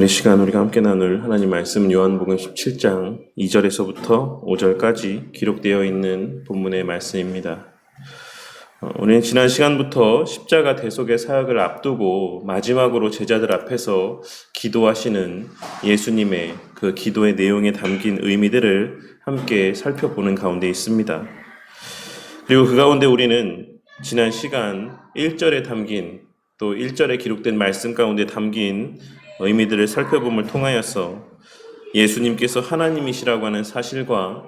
시간 우리가 함께 나눌 하나님 말씀은 요한복음 17장 2절에서부터 5절까지 기록되어 있는 본문의 말씀입니다. 우리는 지난 시간부터 십자가 대속의 사역을 앞두고 마지막으로 제자들 앞에서 기도하시는 예수님의 그 기도의 내용에 담긴 의미들을 함께 살펴보는 가운데 있습니다. 그리고 그 가운데 우리는 지난 시간 1절에 담긴 또 1절에 기록된 말씀 가운데 담긴 의미들을 살펴봄을 통하여서 예수님께서 하나님이시라고 하는 사실과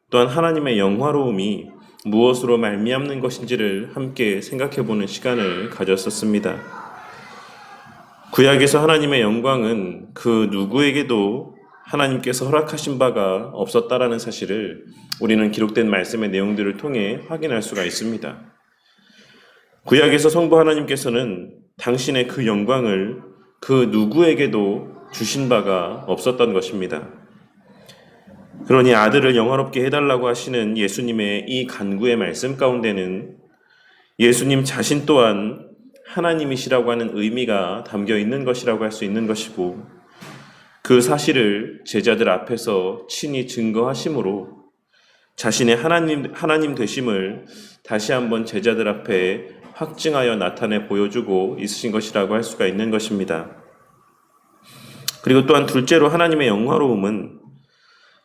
또한 하나님의 영화로움이 무엇으로 말미암는 것인지를 함께 생각해보는 시간을 가졌었습니다. 구약에서 하나님의 영광은 그 누구에게도 하나님께서 허락하신 바가 없었다라는 사실을 우리는 기록된 말씀의 내용들을 통해 확인할 수가 있습니다. 구약에서 성부 하나님께서는 당신의 그 영광을 그 누구에게도 주신 바가 없었던 것입니다. 그러니 아들을 영화롭게 해달라고 하시는 예수님의 이 간구의 말씀 가운데는 예수님 자신 또한 하나님이시라고 하는 의미가 담겨 있는 것이라고 할 수 있는 것이고, 그 사실을 제자들 앞에서 친히 증거하심으로 자신의 하나님 되심을 다시 한번 제자들 앞에 확증하여 나타내 보여주고 있으신 것이라고 할 수가 있는 것입니다. 그리고 또한 둘째로 하나님의 영화로움은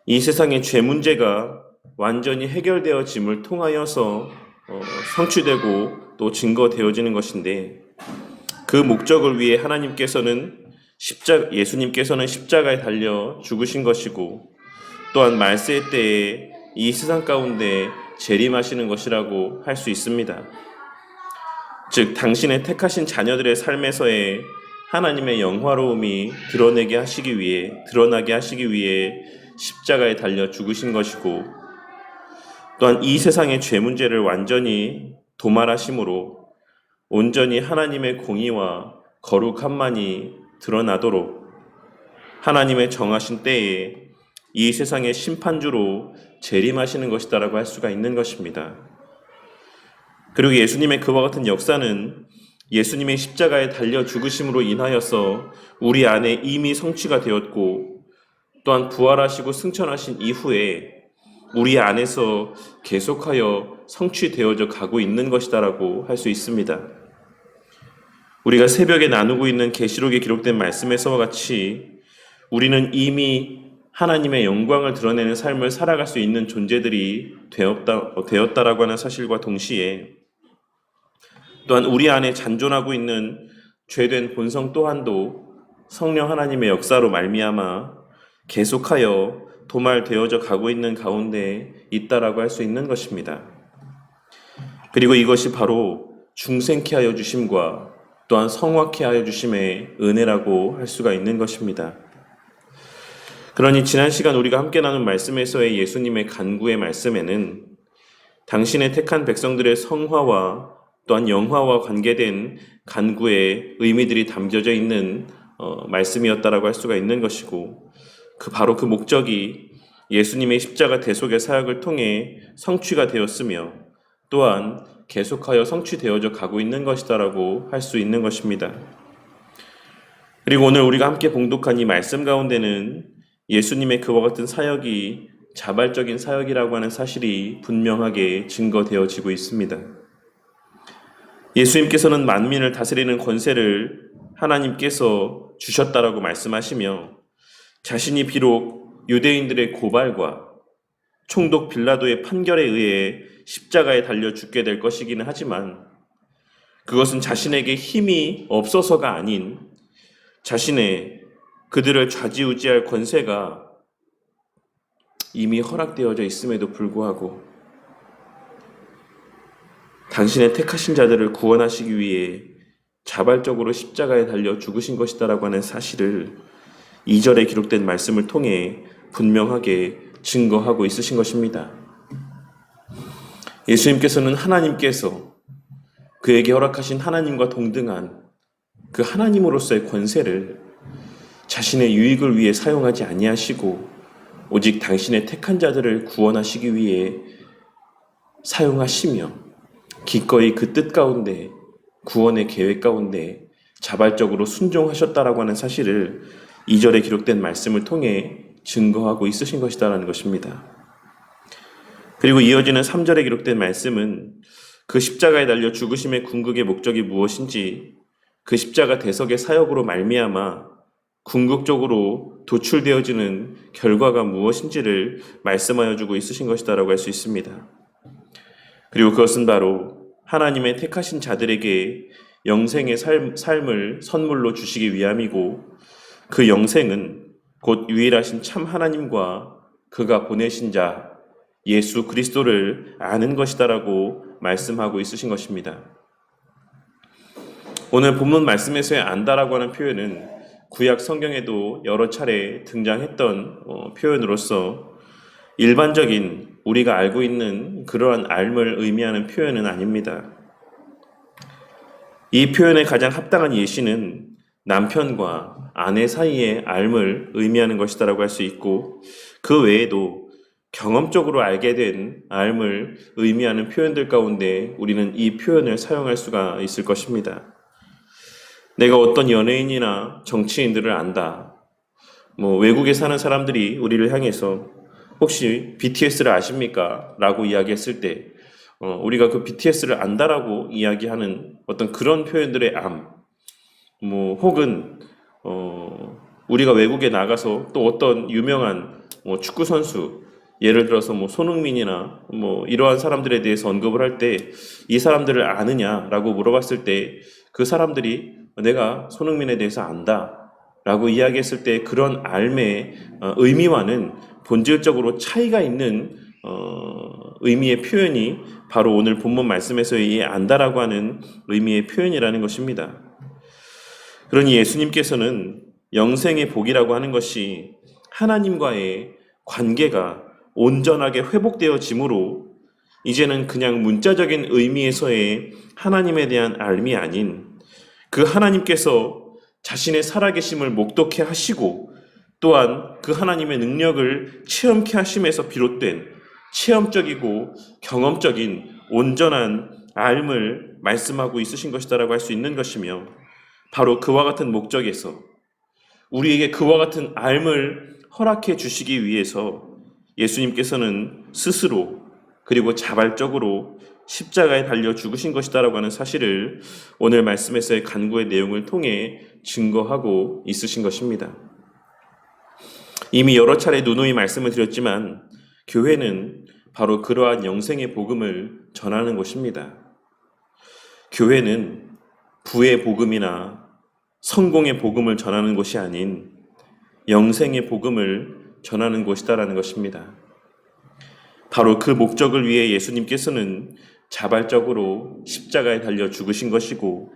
이 세상의 죄 문제가 완전히 해결되어짐을 통하여서 성취되고 또 증거되어지는 것인데, 그 목적을 위해 예수님께서는 십자가에 달려 죽으신 것이고, 또한 말세의 때에 이 세상 가운데 재림하시는 것이라고 할 수 있습니다. 즉 당신의 택하신 자녀들의 삶에서의 하나님의 영화로움이 드러나게 하시기 위해 십자가에 달려 죽으신 것이고, 또한 이 세상의 죄 문제를 완전히 도말하심으로 온전히 하나님의 공의와 거룩함만이 드러나도록 하나님의 정하신 때에 이 세상의 심판주로 재림하시는 것이다라고 할 수가 있는 것입니다. 그리고 예수님의 그와 같은 역사는 예수님의 십자가에 달려 죽으심으로 인하여서 우리 안에 이미 성취가 되었고, 또한 부활하시고 승천하신 이후에 우리 안에서 계속하여 성취되어져 가고 있는 것이다라고 할 수 있습니다. 우리가 새벽에 나누고 있는 계시록에 기록된 말씀에서와 같이 우리는 이미 하나님의 영광을 드러내는 삶을 살아갈 수 있는 존재들이 되었다라고 하는 사실과 동시에, 또한 우리 안에 잔존하고 있는 죄된 본성 또한도 성령 하나님의 역사로 말미암아 계속하여 도말되어져 가고 있는 가운데 있다라고 할 수 있는 것입니다. 그리고 이것이 바로 중생케 하여 주심과 또한 성화케 하여 주심의 은혜라고 할 수가 있는 것입니다. 그러니 지난 시간 우리가 함께 나눈 말씀에서의 예수님의 간구의 말씀에는 당신의 택한 백성들의 성화와 또한 영화와 관계된 간구의 의미들이 담겨져 있는 말씀이었다라고 할 수가 있는 것이고, 바로 그 목적이 예수님의 십자가 대속의 사역을 통해 성취가 되었으며 또한 계속하여 성취되어져 가고 있는 것이다라고 할 수 있는 것입니다. 그리고 오늘 우리가 함께 봉독한 이 말씀 가운데는 예수님의 그와 같은 사역이 자발적인 사역이라고 하는 사실이 분명하게 증거되어지고 있습니다. 예수님께서는 만민을 다스리는 권세를 하나님께서 주셨다라고 말씀하시며, 자신이 비록 유대인들의 고발과 총독 빌라도의 판결에 의해 십자가에 달려 죽게 될 것이기는 하지만, 그것은 자신에게 힘이 없어서가 아닌 그들을 좌지우지할 권세가 이미 허락되어져 있음에도 불구하고 당신의 택하신 자들을 구원하시기 위해 자발적으로 십자가에 달려 죽으신 것이다라고 하는 사실을 2절에 기록된 말씀을 통해 분명하게 증거하고 있으신 것입니다. 예수님께서는 하나님께서 그에게 허락하신 하나님과 동등한 그 하나님으로서의 권세를 자신의 유익을 위해 사용하지 아니하시고 오직 당신의 택한 자들을 구원하시기 위해 사용하시며 기꺼이 그 뜻 가운데 구원의 계획 가운데 자발적으로 순종하셨다라고 하는 사실을 2절에 기록된 말씀을 통해 증거하고 있으신 것이다라는 것입니다. 그리고 이어지는 3절에 기록된 말씀은 그 십자가에 달려 죽으심의 궁극의 목적이 무엇인지, 그 십자가 대속의 사역으로 말미암아 궁극적으로 도출되어지는 결과가 무엇인지를 말씀하여 주고 있으신 것이다라고 할 수 있습니다. 그리고 그것은 바로 하나님의 택하신 자들에게 영생의 삶을 선물로 주시기 위함이고, 그 영생은 곧 유일하신 참 하나님과 그가 보내신 자 예수 그리스도를 아는 것이다라고 말씀하고 있으신 것입니다. 오늘 본문 말씀에서의 안다라고 하는 표현은 구약 성경에도 여러 차례 등장했던 표현으로서 일반적인 우리가 알고 있는 그러한 알을 의미하는 표현은 아닙니다. 이 표현의 가장 합당한 예시는 남편과 아내 사이의 알을 의미하는 것이다라고 할 수 있고, 그 외에도 경험적으로 알게 된 알을 의미하는 표현들 가운데 우리는 이 표현을 사용할 수가 있을 것입니다. 내가 어떤 연예인이나 정치인들을 안다. 외국에 사는 사람들이 우리를 향해서 혹시 BTS를 아십니까? 라고 이야기했을 때 우리가 그 BTS를 안다라고 이야기하는 어떤 그런 표현들의 혹은 우리가 외국에 나가서 또 어떤 유명한 축구 선수, 예를 들어서 손흥민이나 이러한 사람들에 대해서 언급을 할 때 이 사람들을 아느냐라고 물어봤을 때 그 사람들이 내가 손흥민에 대해서 안다 라고 이야기했을 때 그런 알의 의미와는 본질적으로 차이가 있는 의미의 표현이 바로 오늘 본문 말씀에서의 이 안다라고 하는 의미의 표현이라는 것입니다. 그러니 예수님께서는 영생의 복이라고 하는 것이 하나님과의 관계가 온전하게 회복되어지므로 이제는 그냥 문자적인 의미에서의 하나님에 대한 알미 아닌 그 하나님께서 자신의 살아계심을 목독해 하시고 또한 그 하나님의 능력을 체험케 하심에서 비롯된 체험적이고 경험적인 온전한 알을 말씀하고 있으신 것이다라고 할 수 있는 것이며, 바로 그와 같은 목적에서 우리에게 그와 같은 알을 허락해 주시기 위해서 예수님께서는 스스로 그리고 자발적으로 십자가에 달려 죽으신 것이다라고 하는 사실을 오늘 말씀에서의 간구의 내용을 통해 증거하고 있으신 것입니다. 이미 여러 차례 누누이 말씀을 드렸지만 교회는 바로 그러한 영생의 복음을 전하는 곳입니다. 교회는 부의 복음이나 성공의 복음을 전하는 곳이 아닌 영생의 복음을 전하는 곳이다라는 것입니다. 바로 그 목적을 위해 예수님께서는 자발적으로 십자가에 달려 죽으신 것이고,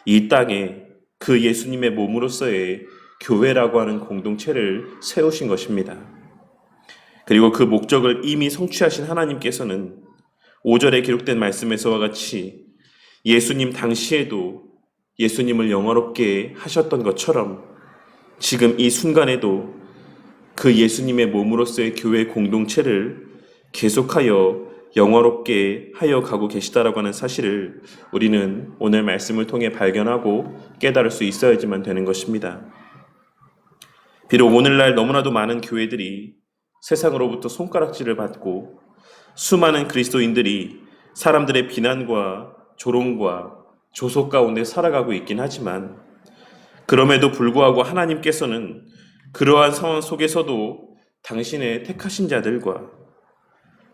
이 땅에 그 예수님의 몸으로서의 교회라고 하는 공동체를 세우신 것입니다. 그리고 그 목적을 이미 성취하신 하나님께서는 5절에 기록된 말씀에서와 같이 예수님 당시에도 예수님을 영화롭게 하셨던 것처럼 지금 이 순간에도 그 예수님의 몸으로서의 교회 공동체를 계속하여 영화롭게 하여 가고 계시다라고 하는 사실을 우리는 오늘 말씀을 통해 발견하고 깨달을 수 있어야지만 되는 것입니다. 비록 오늘날 너무나도 많은 교회들이 세상으로부터 손가락질을 받고 수많은 그리스도인들이 사람들의 비난과 조롱과 조소 가운데 살아가고 있긴 하지만, 그럼에도 불구하고 하나님께서는 그러한 상황 속에서도 당신의 택하신 자들과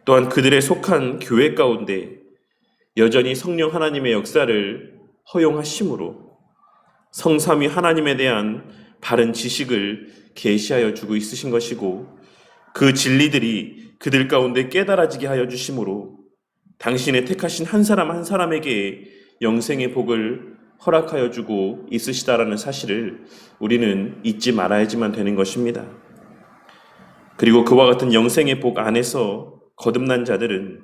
또한 그들의 속한 교회 가운데 여전히 성령 하나님의 역사를 허용하심으로 성삼위 하나님에 대한 바른 지식을 계시하여 주고 있으신 것이고, 그 진리들이 그들 가운데 깨달아지게 하여 주심으로 당신의 택하신 한 사람 한 사람에게 영생의 복을 허락하여 주고 있으시다라는 사실을 우리는 잊지 말아야지만 되는 것입니다. 그리고 그와 같은 영생의 복 안에서 거듭난 자들은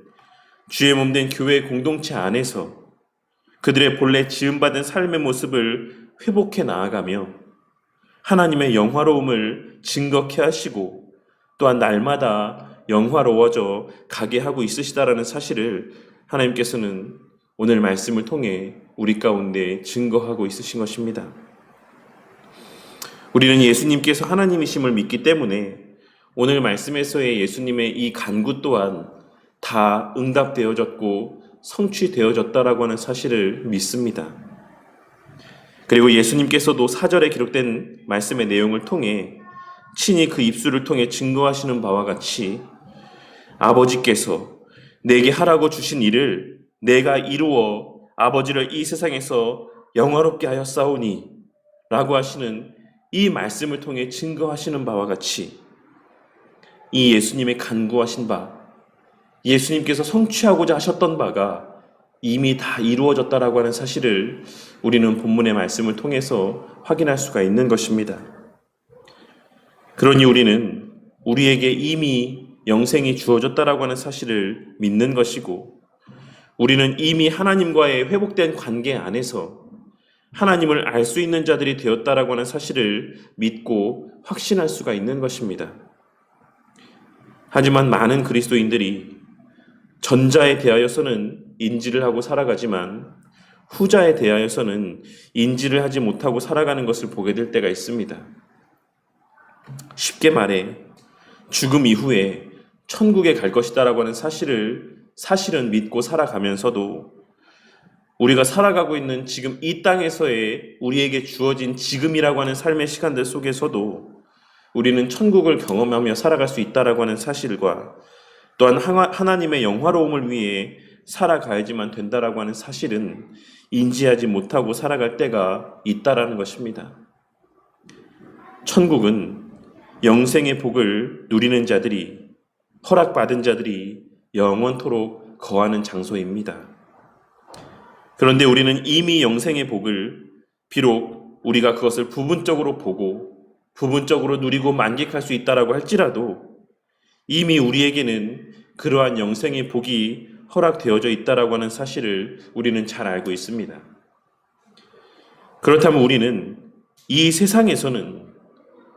주의 몸된 교회 공동체 안에서 그들의 본래 지음받은 삶의 모습을 회복해 나아가며 하나님의 영화로움을 증거케 하시고 또한 날마다 영화로워져 가게 하고 있으시다라는 사실을 하나님께서는 오늘 말씀을 통해 우리 가운데 증거하고 있으신 것입니다. 우리는 예수님께서 하나님이심을 믿기 때문에 오늘 말씀에서의 예수님의 이 간구 또한 다 응답되어졌고 성취되어졌다라고 하는 사실을 믿습니다. 그리고 예수님께서도 사절에 기록된 말씀의 내용을 통해 친히 그 입술을 통해 증거하시는 바와 같이 아버지께서 내게 하라고 주신 일을 내가 이루어 아버지를 이 세상에서 영화롭게 하였사오니 라고 하시는 이 말씀을 통해 증거하시는 바와 같이 이 예수님의 간구하신 바, 예수님께서 성취하고자 하셨던 바가 이미 다 이루어졌다라고 하는 사실을 우리는 본문의 말씀을 통해서 확인할 수가 있는 것입니다. 그러니 우리는 우리에게 이미 영생이 주어졌다라고 하는 사실을 믿는 것이고, 우리는 이미 하나님과의 회복된 관계 안에서 하나님을 알 수 있는 자들이 되었다라고 하는 사실을 믿고 확신할 수가 있는 것입니다. 하지만 많은 그리스도인들이 전자에 대하여서는 인지를 하고 살아가지만 후자에 대하여서는 인지를 하지 못하고 살아가는 것을 보게 될 때가 있습니다. 쉽게 말해 죽음 이후에 천국에 갈 것이다라고 하는 사실은 믿고 살아가면서도 우리가 살아가고 있는 지금 이 땅에서의 우리에게 주어진 지금이라고 하는 삶의 시간들 속에서도 우리는 천국을 경험하며 살아갈 수 있다라고 하는 사실과 또한 하나님의 영화로움을 위해 살아가야지만 된다라고 하는 사실은 인지하지 못하고 살아갈 때가 있다라는 것입니다. 천국은 영생의 복을 누리는 자들이, 허락받은 자들이 영원토록 거하는 장소입니다. 그런데 우리는 이미 영생의 복을 비록 우리가 그것을 부분적으로 보고 부분적으로 누리고 만끽할 수 있다라고 할지라도 이미 우리에게는 그러한 영생의 복이 허락되어져 있다라고 하는 사실을 우리는 잘 알고 있습니다. 그렇다면 우리는 이 세상에서는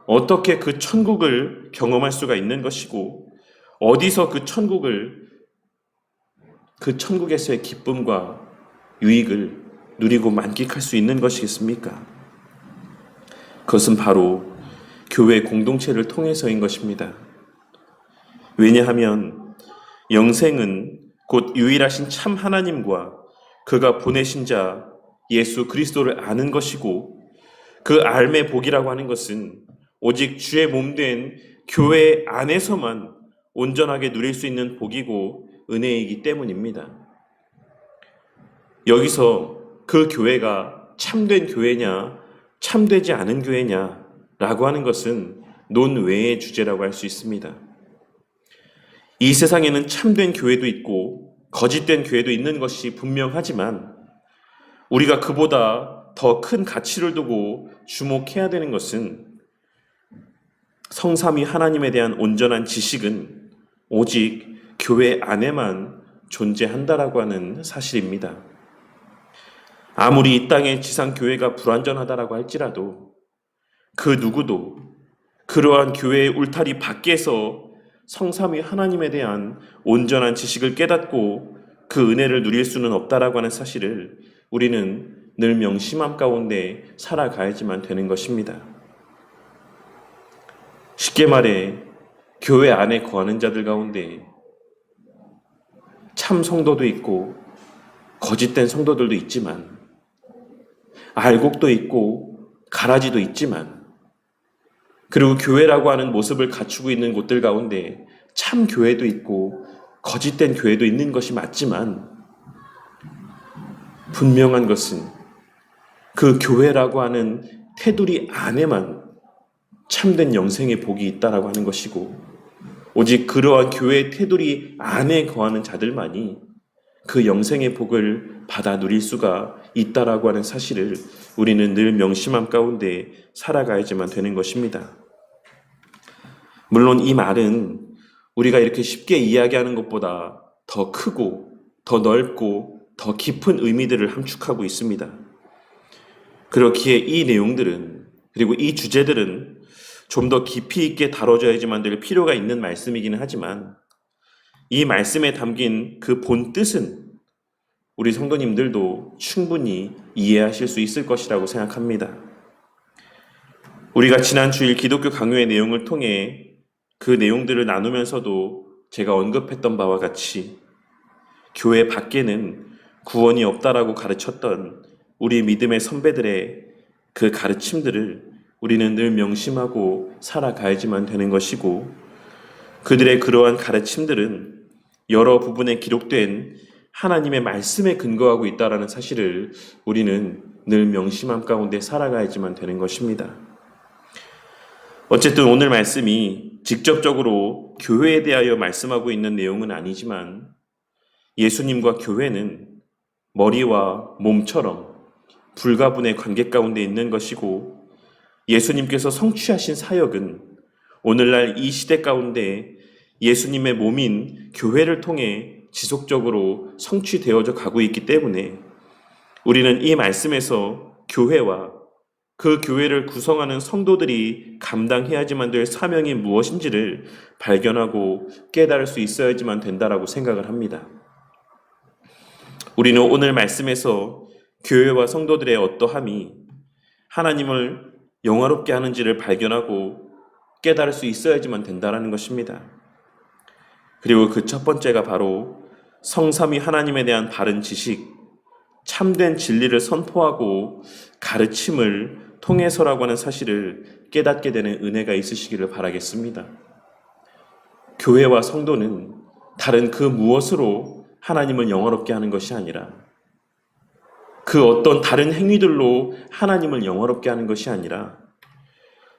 어떻게 그 천국을 경험할 수가 있는 것이고, 어디서 그 천국에서의 기쁨과 유익을 누리고 만끽할 수 있는 것이겠습니까? 그것은 바로 교회 공동체를 통해서인 것입니다. 왜냐하면 영생은 곧 유일하신 참 하나님과 그가 보내신 자 예수 그리스도를 아는 것이고, 그 알매 복이라고 하는 것은 오직 주의 몸된 교회 안에서만 온전하게 누릴 수 있는 복이고 은혜이기 때문입니다. 여기서 그 교회가 참된 교회냐 참되지 않은 교회냐라고 하는 것은 논외의 주제라고 할 수 있습니다. 이 세상에는 참된 교회도 있고 거짓된 교회도 있는 것이 분명하지만 우리가 그보다 더 큰 가치를 두고 주목해야 되는 것은 성삼위 하나님에 대한 온전한 지식은 오직 교회 안에만 존재한다라고 하는 사실입니다. 아무리 이 땅의 지상교회가 불완전하다라고 할지라도 그 누구도 그러한 교회의 울타리 밖에서 성삼위 하나님에 대한 온전한 지식을 깨닫고 그 은혜를 누릴 수는 없다라고 하는 사실을 우리는 늘 명심함 가운데 살아가야지만 되는 것입니다. 쉽게 말해 교회 안에 거하는 자들 가운데 참 성도도 있고 거짓된 성도들도 있지만, 알곡도 있고 가라지도 있지만, 그리고 교회라고 하는 모습을 갖추고 있는 곳들 가운데 참 교회도 있고 거짓된 교회도 있는 것이 맞지만, 분명한 것은 그 교회라고 하는 테두리 안에만 참된 영생의 복이 있다라고 하는 것이고, 오직 그러한 교회의 테두리 안에 거하는 자들만이 그 영생의 복을 받아 누릴 수가 있다라고 하는 사실을 우리는 늘 명심함 가운데 살아가야지만 되는 것입니다. 물론 이 말은 우리가 이렇게 쉽게 이야기하는 것보다 더 크고 더 넓고 더 깊은 의미들을 함축하고 있습니다. 그렇기에 이 내용들은, 그리고 이 주제들은 좀 더 깊이 있게 다뤄져야지만 될 필요가 있는 말씀이기는 하지만, 이 말씀에 담긴 그 본 뜻은 우리 성도님들도 충분히 이해하실 수 있을 것이라고 생각합니다. 우리가 지난 주일 기독교 강요의 내용을 통해 그 내용들을 나누면서도 제가 언급했던 바와 같이 교회 밖에는 구원이 없다라고 가르쳤던 우리 믿음의 선배들의 그 가르침들을 우리는 늘 명심하고 살아가야지만 되는 것이고, 그들의 그러한 가르침들은 여러 부분에 기록된 하나님의 말씀에 근거하고 있다라는 사실을 우리는 늘 명심함 가운데 살아가야지만 되는 것입니다. 어쨌든 오늘 말씀이 직접적으로 교회에 대하여 말씀하고 있는 내용은 아니지만 예수님과 교회는 머리와 몸처럼 불가분의 관계 가운데 있는 것이고, 예수님께서 성취하신 사역은 오늘날 이 시대 가운데 예수님의 몸인 교회를 통해 지속적으로 성취되어져 가고 있기 때문에 우리는 이 말씀에서 교회와 그 교회를 구성하는 성도들이 감당해야지만 될 사명이 무엇인지를 발견하고 깨달을 수 있어야지만 된다라고 생각을 합니다. 우리는 오늘 말씀에서 교회와 성도들의 어떠함이 하나님을 영화롭게 하는지를 발견하고 깨달을 수 있어야지만 된다라는 것입니다. 그리고 그 첫 번째가 바로 성삼위 하나님에 대한 바른 지식, 참된 진리를 선포하고 가르침을 통해서라고 하는 사실을 깨닫게 되는 은혜가 있으시기를 바라겠습니다. 교회와 성도는 다른 그 무엇으로 하나님을 영화롭게 하는 것이 아니라, 그 어떤 다른 행위들로 하나님을 영화롭게 하는 것이 아니라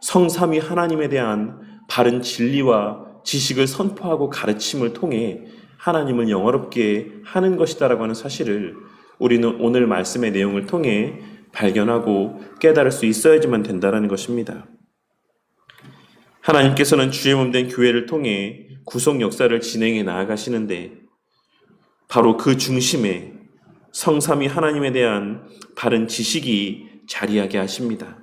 성삼위 하나님에 대한 바른 진리와 지식을 선포하고 가르침을 통해 하나님을 영화롭게 하는 것이다라고 하는 사실을 우리는 오늘 말씀의 내용을 통해 발견하고 깨달을 수 있어야지만 된다는 것입니다. 하나님께서는 주의 몸 된 교회를 통해 구속 역사를 진행해 나아가시는데 바로 그 중심에 성삼위 하나님에 대한 바른 지식이 자리하게 하십니다.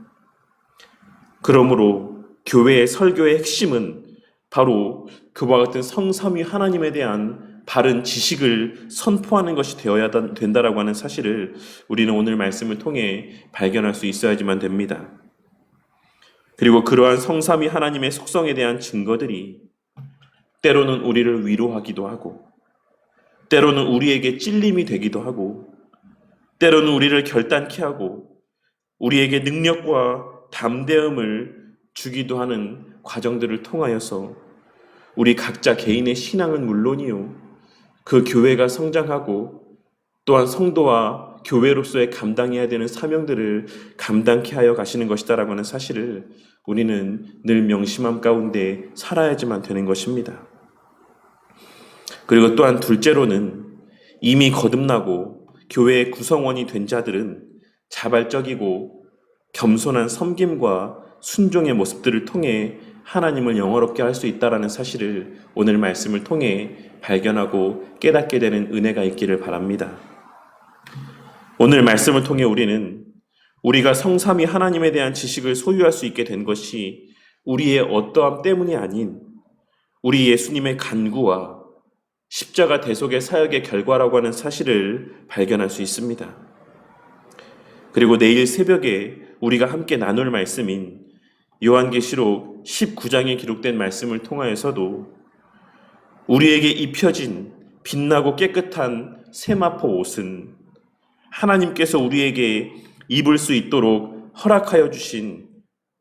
그러므로 교회의 설교의 핵심은 바로 그와 같은 성삼위 하나님에 대한 바른 지식을 선포하는 것이 되어야 된다라고 하는 사실을 우리는 오늘 말씀을 통해 발견할 수 있어야지만 됩니다. 그리고 그러한 성삼위 하나님의 속성에 대한 증거들이 때로는 우리를 위로하기도 하고, 때로는 우리에게 찔림이 되기도 하고, 때로는 우리를 결단케 하고 우리에게 능력과 담대함을 주기도 하는 과정들을 통하여서 우리 각자 개인의 신앙은 물론이요, 그 교회가 성장하고 또한 성도와 교회로서의 감당해야 되는 사명들을 감당케 하여 가시는 것이다라고 하는 사실을 우리는 늘 명심함 가운데 살아야지만 되는 것입니다. 그리고 또한 둘째로는 이미 거듭나고 교회의 구성원이 된 자들은 자발적이고 겸손한 섬김과 순종의 모습들을 통해 하나님을 영화롭게 할 수 있다는 사실을 오늘 말씀을 통해 발견하고 깨닫게 되는 은혜가 있기를 바랍니다. 오늘 말씀을 통해 우리는 우리가 성삼위 하나님에 대한 지식을 소유할 수 있게 된 것이 우리의 어떠함 때문이 아닌 우리 예수님의 간구와 십자가 대속의 사역의 결과라고 하는 사실을 발견할 수 있습니다. 그리고 내일 새벽에 우리가 함께 나눌 말씀인 요한계시록 19장에 기록된 말씀을 통하여서도 우리에게 입혀진 빛나고 깨끗한 세마포 옷은 하나님께서 우리에게 입을 수 있도록 허락하여 주신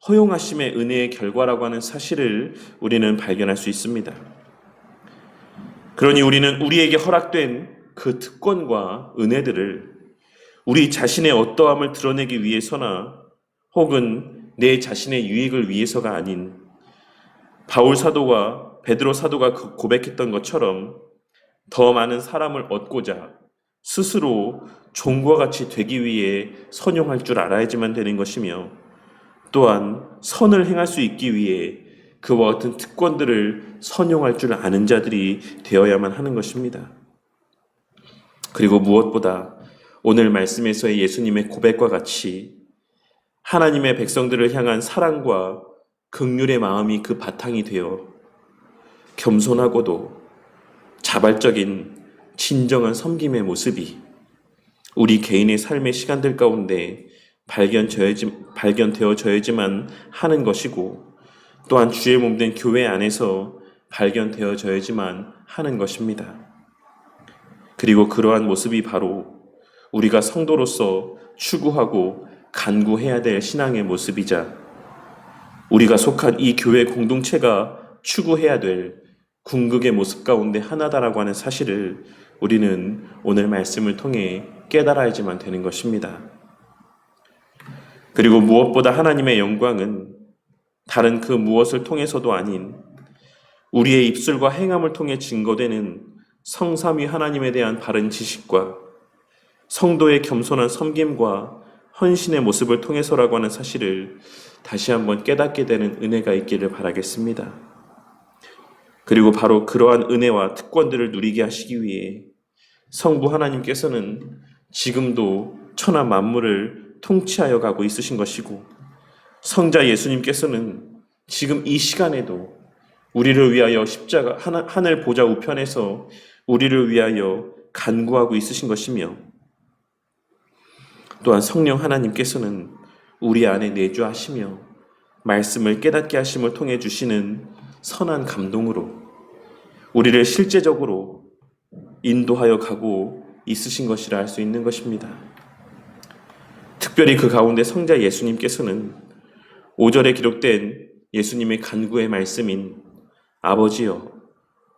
허용하심의 은혜의 결과라고 하는 사실을 우리는 발견할 수 있습니다. 그러니 우리는 우리에게 허락된 그 특권과 은혜들을 우리 자신의 어떠함을 드러내기 위해서나 혹은 내 자신의 유익을 위해서가 아닌 바울 사도와 베드로 사도가 고백했던 것처럼 더 많은 사람을 얻고자 스스로 종과 같이 되기 위해 선용할 줄 알아야지만 되는 것이며, 또한 선을 행할 수 있기 위해 그와 같은 특권들을 선용할 줄 아는 자들이 되어야만 하는 것입니다. 그리고 무엇보다 오늘 말씀에서의 예수님의 고백과 같이 하나님의 백성들을 향한 사랑과 긍휼의 마음이 그 바탕이 되어 겸손하고도 자발적인 진정한 섬김의 모습이 우리 개인의 삶의 시간들 가운데 발견되어져야지만 하는 것이고, 또한 주의 몸된 교회 안에서 발견되어져야지만 하는 것입니다. 그리고 그러한 모습이 바로 우리가 성도로서 추구하고 간구해야 될 신앙의 모습이자 우리가 속한 이 교회 공동체가 추구해야 될 궁극의 모습 가운데 하나다라고 하는 사실을 우리는 오늘 말씀을 통해 깨달아야지만 되는 것입니다. 그리고 무엇보다 하나님의 영광은 다른 그 무엇을 통해서도 아닌 우리의 입술과 행함을 통해 증거되는 성삼위 하나님에 대한 바른 지식과 성도의 겸손한 섬김과 헌신의 모습을 통해서라고 하는 사실을 다시 한번 깨닫게 되는 은혜가 있기를 바라겠습니다. 그리고 바로 그러한 은혜와 특권들을 누리게 하시기 위해 성부 하나님께서는 지금도 천하 만물을 통치하여 가고 있으신 것이고, 성자 예수님께서는 지금 이 시간에도 우리를 위하여 십자가 하늘 보좌 우편에서 우리를 위하여 간구하고 있으신 것이며, 또한 성령 하나님께서는 우리 안에 내주하시며 말씀을 깨닫게 하심을 통해 주시는 선한 감동으로 우리를 실제적으로 인도하여 가고 있으신 것이라 할 수 있는 것입니다. 특별히 그 가운데 성자 예수님께서는 5절에 기록된 예수님의 간구의 말씀인 아버지여,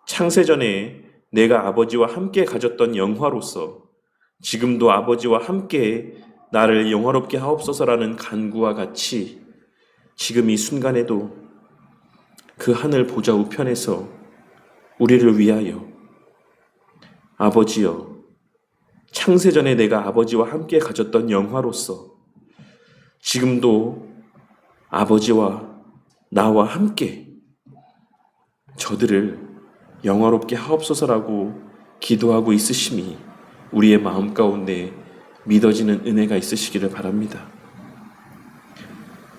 창세전에 내가 아버지와 함께 가졌던 영화로서 지금도 아버지와 함께 나를 영화롭게 하옵소서라는 간구와 같이 지금 이 순간에도 그 하늘 보좌 우편에서 우리를 위하여 아버지여, 창세전에 내가 아버지와 함께 가졌던 영화로서 지금도 아버지와 나와 함께 저들을 영화롭게 하옵소서라고 기도하고 있으심이 우리의 마음 가운데 믿어지는 은혜가 있으시기를 바랍니다.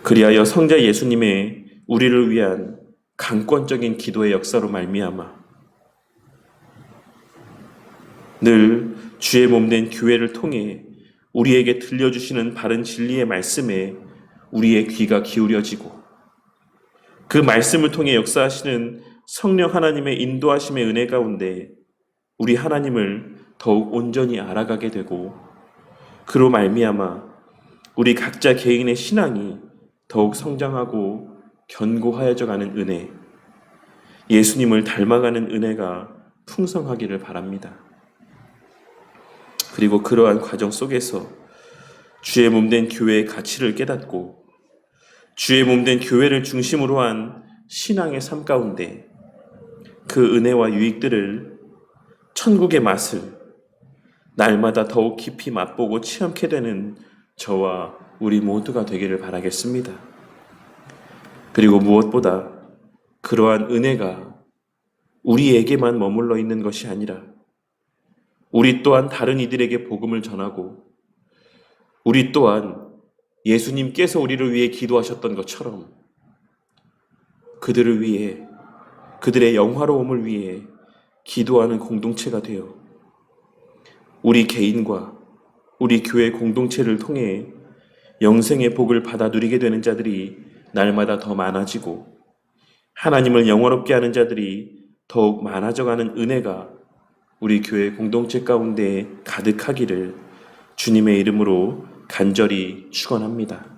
그리하여 성자 예수님의 우리를 위한 강권적인 기도의 역사로 말미암아 늘 주의 몸된 교회를 통해 우리에게 들려주시는 바른 진리의 말씀에 우리의 귀가 기울여지고, 그 말씀을 통해 역사하시는 성령 하나님의 인도하심의 은혜 가운데 우리 하나님을 더욱 온전히 알아가게 되고, 그로 말미암아 우리 각자 개인의 신앙이 더욱 성장하고 견고하여져 가는 은혜, 예수님을 닮아가는 은혜가 풍성하기를 바랍니다. 그리고 그러한 과정 속에서 주의 몸된 교회의 가치를 깨닫고 주의 몸된 교회를 중심으로 한 신앙의 삶 가운데 그 은혜와 유익들을, 천국의 맛을 날마다 더욱 깊이 맛보고 체험케 되는 저와 우리 모두가 되기를 바라겠습니다. 그리고 무엇보다 그러한 은혜가 우리에게만 머물러 있는 것이 아니라 우리 또한 다른 이들에게 복음을 전하고, 우리 또한 예수님께서 우리를 위해 기도하셨던 것처럼 그들을 위해, 그들의 영화로움을 위해 기도하는 공동체가 되어 우리 개인과 우리 교회 공동체를 통해 영생의 복을 받아 누리게 되는 자들이 날마다 더 많아지고, 하나님을 영화롭게 하는 자들이 더욱 많아져가는 은혜가 우리 교회 공동체 가운데 가득하기를 주님의 이름으로 간절히 축원합니다.